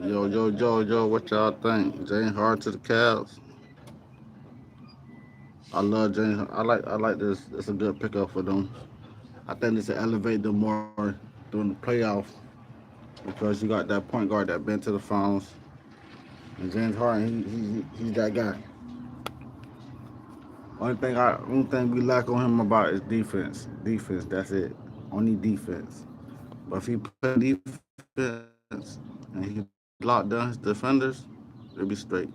Yo, what y'all think? James Harden to the Cavs. I love James. I like this. It's a good pickup for them. I think this will elevate them more during the playoffs because you got that point guard that been to the finals, and James Harden, he's that guy. Only thing we lack on him about is defense. Defense, that's it. Only defense. But if he play defense and he lock down his defenders, it'll be straight.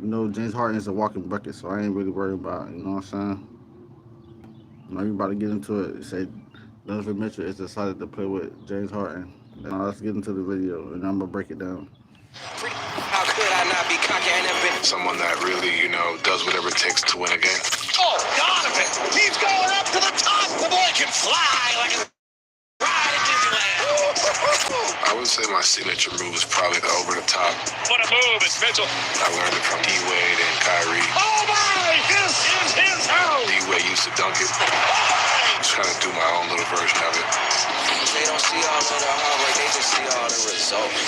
James Harden is a walking bucket, so I ain't really worried about it. You know what I'm saying? Now you about to get into it. Say Donovan Mitchell is decided to play with James Harden. Now let's get into the video, and I'm gonna break it down. How could I not be cocky? I never been someone that really, does whatever it takes to win a game. Oh, Donovan! He's going up to the top! The boy can fly like a ride at Disneyland. I would say my signature move is probably the over the top. What a move, it's Mitchell. I learned it from D-Wade and Kyrie. Oh my! This is his house! D-Wade used to dunk it. I'm trying to do my own little version of it. They don't see all of the hard work, they just see all the results.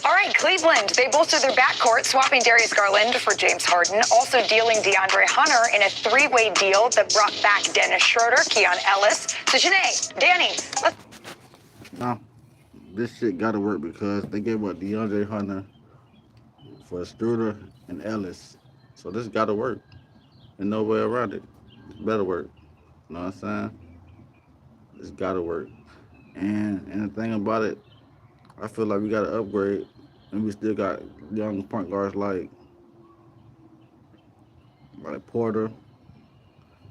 All right, Cleveland. They bolstered their backcourt, swapping Darius Garland for James Harden, also dealing DeAndre Hunter in a three-way deal that brought back Dennis Schroeder, Keon Ellis. So, Janae, Danny, let's... Now, this shit gotta work because they gave up DeAndre Hunter for Schroeder and Ellis. So this gotta work. There's no way around it. It better work. You know what I'm saying? It's gotta work. And the thing about it, I feel like we gotta upgrade, and we still got young point guards like Porter.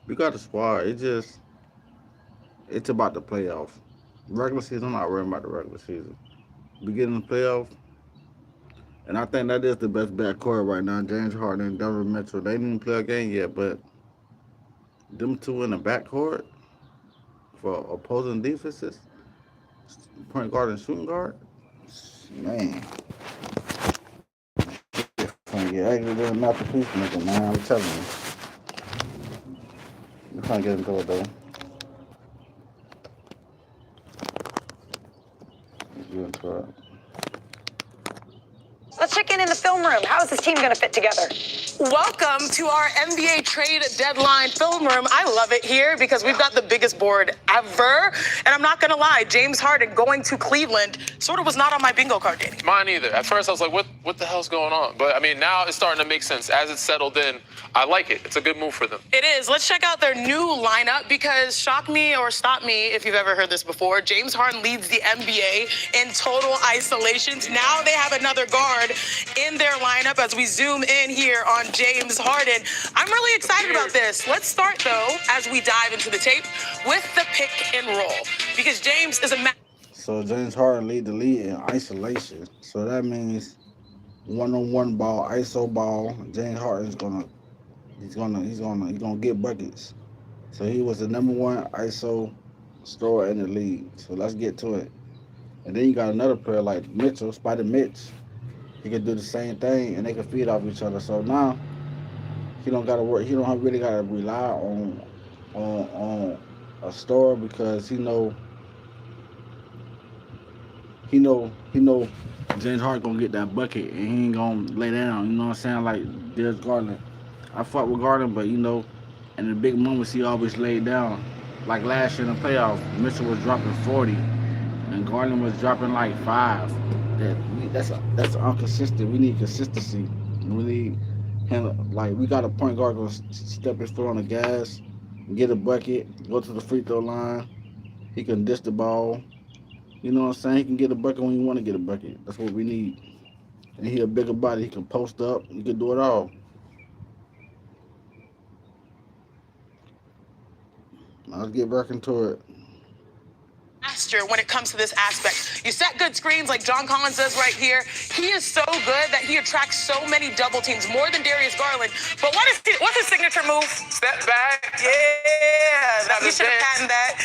We got a squad. It's about the playoff. Regular season, I'm not worrying about the regular season. We get in the playoff, and I think that is the best backcourt right now. James Harden and Donovan Mitchell. They didn't play a game yet, but them two in the backcourt for opposing defenses, point guard and shooting guard, man. Yeah, actually doing masterpiece making, man. I'm telling you. We're trying to get into it though. Let's get into it. Let's check in the film room. How is this team going to fit together? Welcome to our NBA trade deadline film room. I love it here because we've got the biggest board ever. And I'm not going to lie, James Harden going to Cleveland sort of was not on my bingo card, Danny. Mine either. At first, I was like, what the hell's going on? But, I mean, now it's starting to make sense. As it's settled in, I like it. It's a good move for them. It is. Let's check out their new lineup because shock me or stop me if you've ever heard this before. James Harden leads the NBA in total isolations. Now they have another guard in their lineup as we zoom in here on James Harden. I'm really excited about this. Let's start, though, as we dive into the tape with the pick and roll because James is a... So James Harden lead the league in isolation. So that means one-on-one ball, ISO ball. James Harden's gonna get buckets. So he was the number one ISO scorer in the league. So let's get to it. And then you got another player like Mitchell, Spider Mitch. He can do the same thing, and they can feed off each other. So now he don't gotta work. He don't really gotta rely on a scorer because he know James Harden gonna get that bucket, and he ain't gonna lay down. You know what I'm saying? Like Darius Garland. I fought with Garland, but in the big moments he always laid down. Like last year in the playoffs, Mitchell was dropping 40, and Garland was dropping like 5. That's inconsistent. We need consistency. We need him. Like we got a point guard gonna step his foot on the gas, get a bucket, go to the free throw line. He can dish the ball. You know what I'm saying? He can get a bucket when you want to get a bucket. That's what we need. And he a bigger body. He can post up. He can do it all. Now let's get back into it. When it comes to this aspect, you set good screens like John Collins does right here. He is so good that he attracts so many double teams, more than Darius Garland. But what's his signature move? Step back. Yeah, he should have patented that.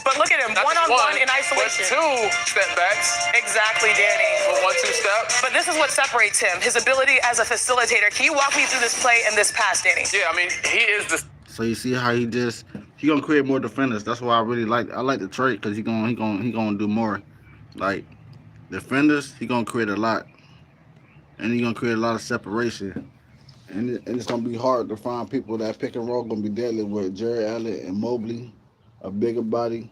But look at him, one-on-one in isolation. With 2 step backs. Exactly, Danny. With 1-2 step. But this is what separates him, his ability as a facilitator. Can you walk me through this play and this pass, Danny? Yeah, I mean, he is the... So you see how he just he gonna create more defenders. That's why I like the trade because he gonna do more. Like defenders, he gonna create a lot, and he gonna create a lot of separation. And it's gonna be hard to find people that pick and roll gonna be deadly with Jerry Allen and Mobley, a bigger body.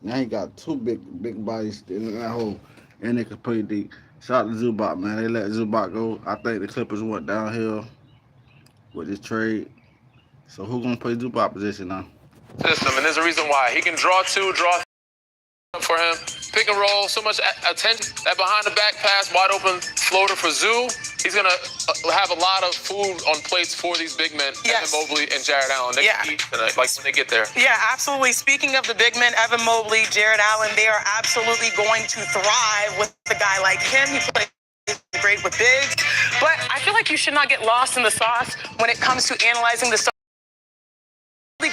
Now he got two big bodies in that hole, and they can play deep. Shout out to Zubac, man. They let Zubac go. I think the Clippers went downhill with this trade. So who gonna play Zubac position now? System, and there's a reason why. He can draw two, draw for him. Pick and roll, so much attention. That behind the back pass, wide open floater for Zoo. He's going to have a lot of food on plates for these big men, Yes. Evan Mobley and Jared Allen. They can eat tonight, like when they get there. Yeah, absolutely. Speaking of the big men, Evan Mobley, Jared Allen, they are absolutely going to thrive with a guy like him. He plays great with bigs. But I feel like you should not get lost in the sauce when it comes to analyzing the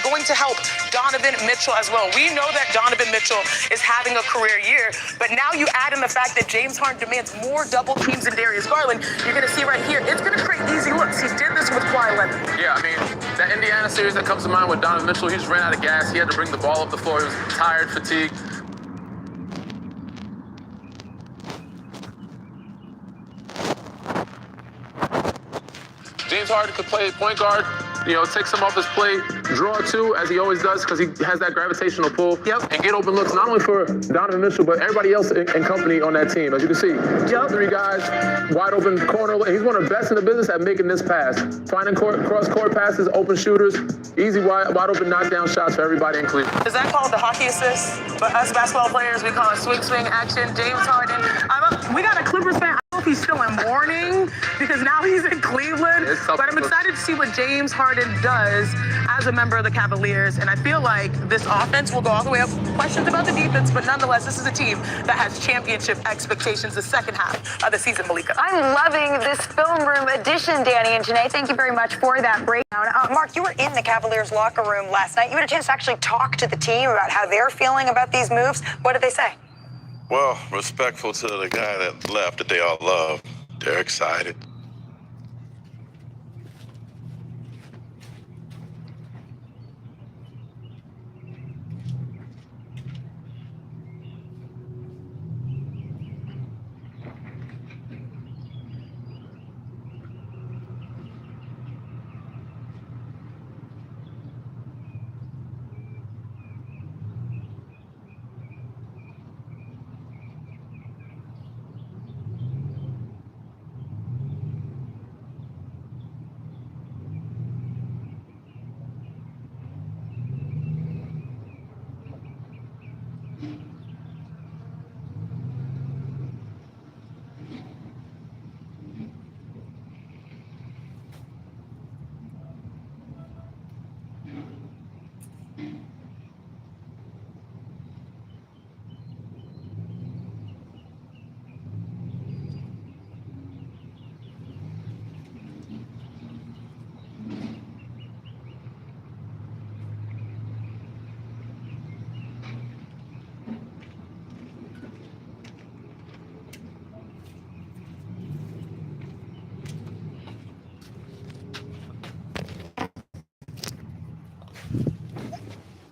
going to help Donovan Mitchell as well. We know that Donovan Mitchell is having a career year, but now you add in the fact that James Harden demands more double teams than Darius Garland. You're going to see right here, it's going to create easy looks. He did this with Kawhi Leonard. Yeah, I mean, that Indiana series that comes to mind with Donovan Mitchell, he just ran out of gas. He had to bring the ball up the floor. He was tired, fatigued. James Harden could play point guard, take some off his plate, draw two, as he always does, because he has that gravitational pull. Yep. And get open looks, not only for Donovan Mitchell, but everybody else in company on that team. As you can see, three guys, wide open corner. He's one of the best in the business at making this pass. Finding cross-court passes, open shooters, easy wide open knockdown shots for everybody in Cleveland. Is that called the hockey assist? But us basketball players, we call it swing action. James Harden. We got a Clippers fan. I don't know if he's still in mourning because now he's in Cleveland. But I'm excited to see what James Harden does as a member of the Cavaliers. And I feel like this offense will go all the way up. Questions about the defense, but nonetheless, this is a team that has championship expectations the second half of the season, Malika. I'm loving this film room edition, Danny and Janae. Thank you very much for that breakdown. Mark, you were in the Cavaliers locker room last night. You had a chance to actually talk to the team about how they're feeling about these moves. What did they say? Well, respectful to the guy that left that they all love. They're excited.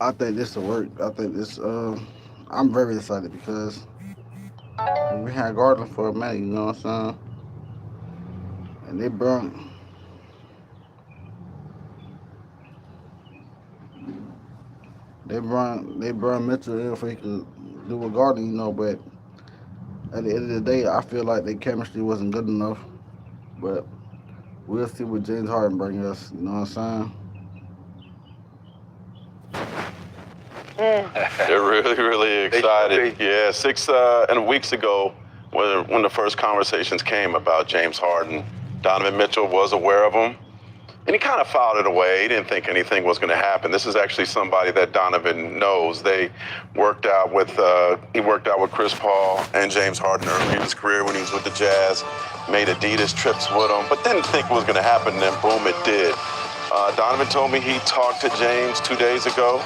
I think this will work. I think this. I'm very excited because we had Garland for a minute. You know what I'm saying? And they burned Mitchell in so he could do what Garland, But at the end of the day, I feel like their chemistry wasn't good enough. But we'll see what James Harden brings us. You know what I'm saying? They're really, really excited. Yeah, 6 weeks ago, when the first conversations came about James Harden, Donovan Mitchell was aware of him, and he kind of filed it away. He didn't think anything was going to happen. This is actually somebody that Donovan knows. He worked out with Chris Paul and James Harden early in his career when he was with the Jazz, made Adidas trips with him, but didn't think it was going to happen, and then boom, it did. Donovan told me he talked to James 2 days ago.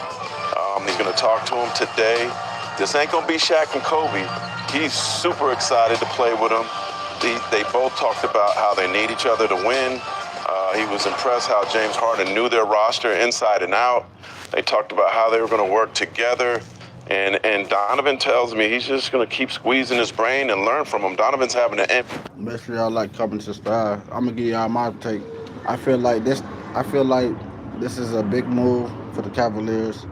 He's going to talk to him today. This ain't going to be Shaq and Kobe. He's super excited to play with him. They both talked about how they need each other to win. He was impressed how James Harden knew their roster inside and out. They talked about how they were going to work together. And Donovan tells me he's just going to keep squeezing his brain and learn from him. Donovan's having an Make sure y'all like, comment, subscribe. I'm gonna give y'all my take. I feel like this is a big move for the Cavaliers.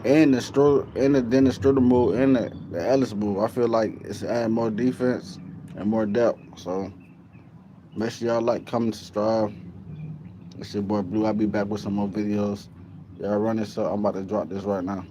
And the Dennis Schroeder move and the Ellis move. I feel like it's adding more defense and more depth. So make sure y'all like, comment, subscribe. It's your boy Blue. I'll be back with some more videos. Y'all run this up. I'm about to drop this right now.